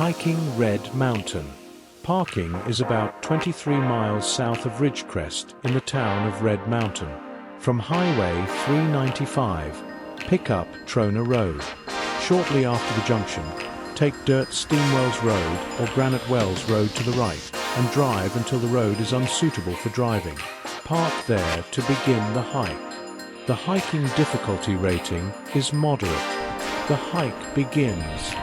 Hiking Red Mountain. Parking is about 23 miles south of Ridgecrest in the town of Red Mountain. From Highway 395, pick up Trona Road. Shortly after the junction, take Dirt Steamwells Road or Granite Wells Road to the right and drive until the road is unsuitable for driving. Park there to begin the hike. The hiking difficulty rating is moderate. The hike begins.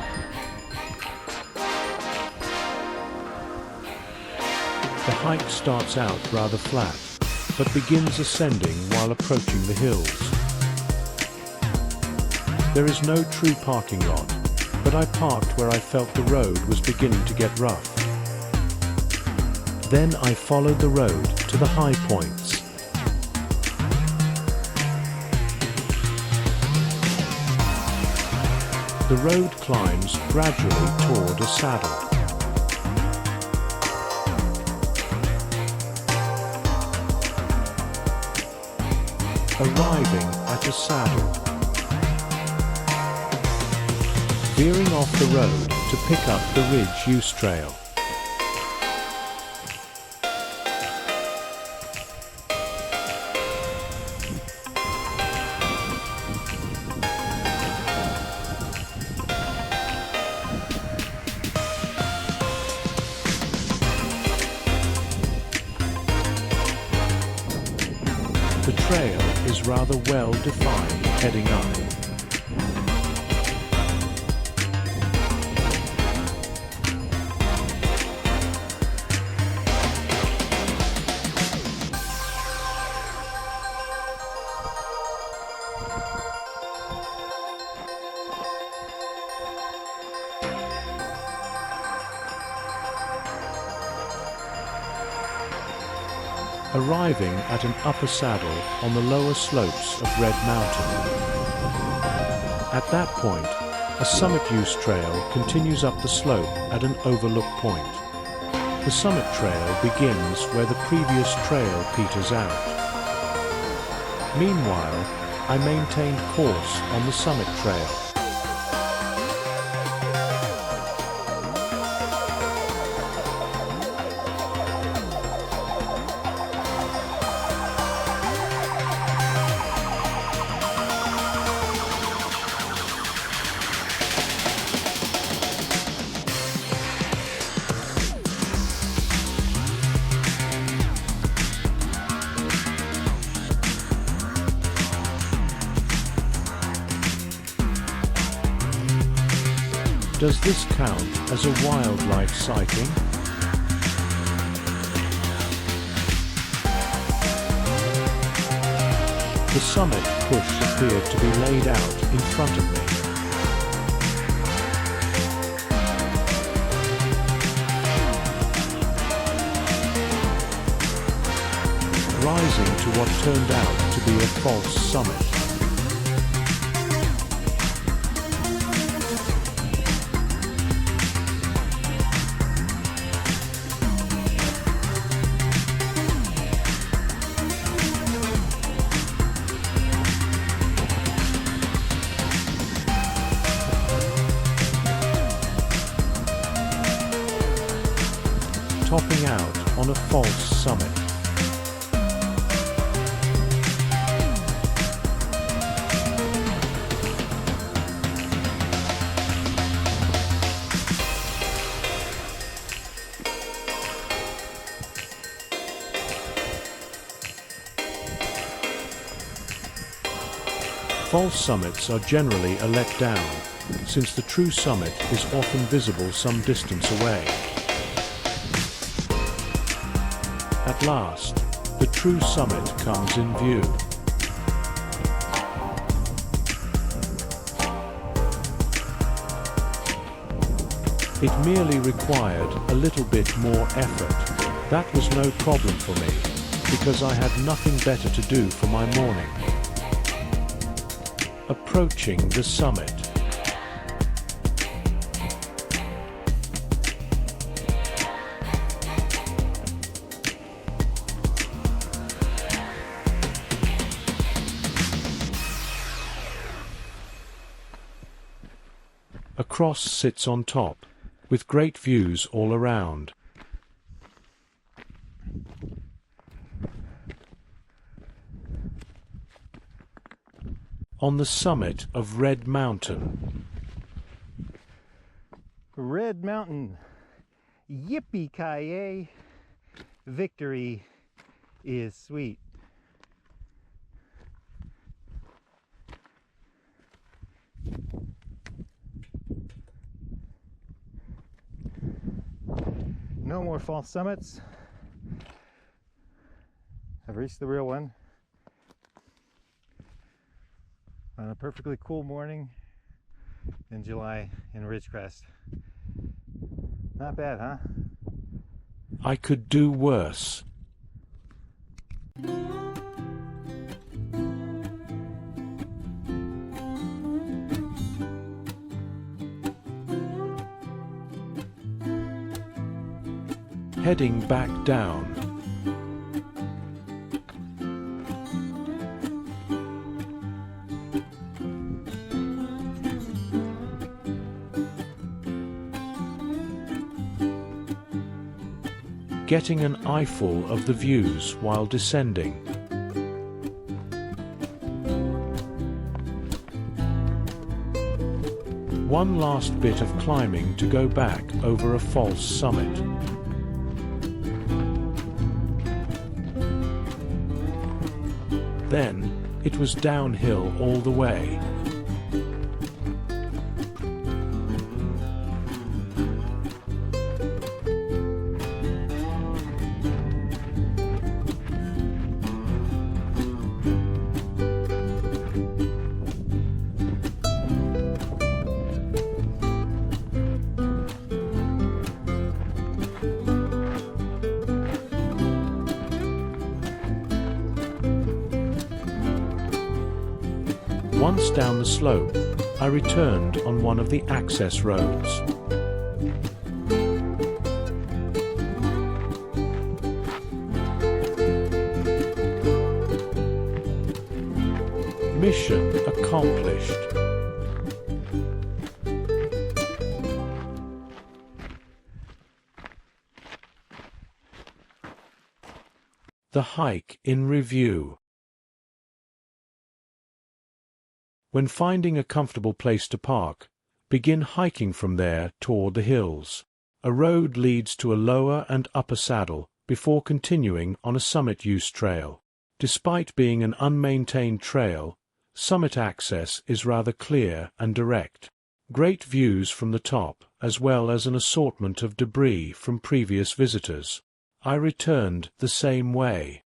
The hike starts out rather flat, but begins ascending while approaching the hills. There is no true parking lot, but I parked where I felt the road was beginning to get rough. Then I followed the road to the high points. The road climbs gradually toward a saddle. Arriving at a saddle. Veering off the road to pick up the Ridge Use Trail. The trail is rather well defined heading up. Arriving at an upper saddle on the lower slopes of Red Mountain. At that point, a summit use trail continues up the slope at an overlook point. The summit trail begins where the previous trail peters out. Meanwhile, I maintained course on the summit trail. Does this count as a wildlife sighting? The summit push appeared to be laid out in front of me. Rising to what turned out to be a false summit. Topping out on a false summit. False summits are generally a letdown, since the true summit is often visible some distance away. At last, the true summit comes in view. It merely required a little bit more effort. That was no problem for me, because I had nothing better to do for my morning. Approaching the summit. A cross sits on top, with great views all around. On the summit of Red Mountain. Red Mountain. Yippee-ki-yay. Victory is sweet. No more false summits. I've reached the real one on a perfectly cool morning in July in Ridgecrest. Not bad, huh? I could do worse. Heading back down. Getting an eyeful of the views while descending. One last bit of climbing to go back over a false summit. Then, it was downhill all the way. Once down the slope, I returned on one of the access roads. Mission accomplished. The hike in review. When finding a comfortable place to park, begin hiking from there toward the hills. A road leads to a lower and upper saddle before continuing on a summit use trail. Despite being an unmaintained trail, summit access is rather clear and direct. Great views from the top, as well as an assortment of debris from previous visitors. I returned the same way.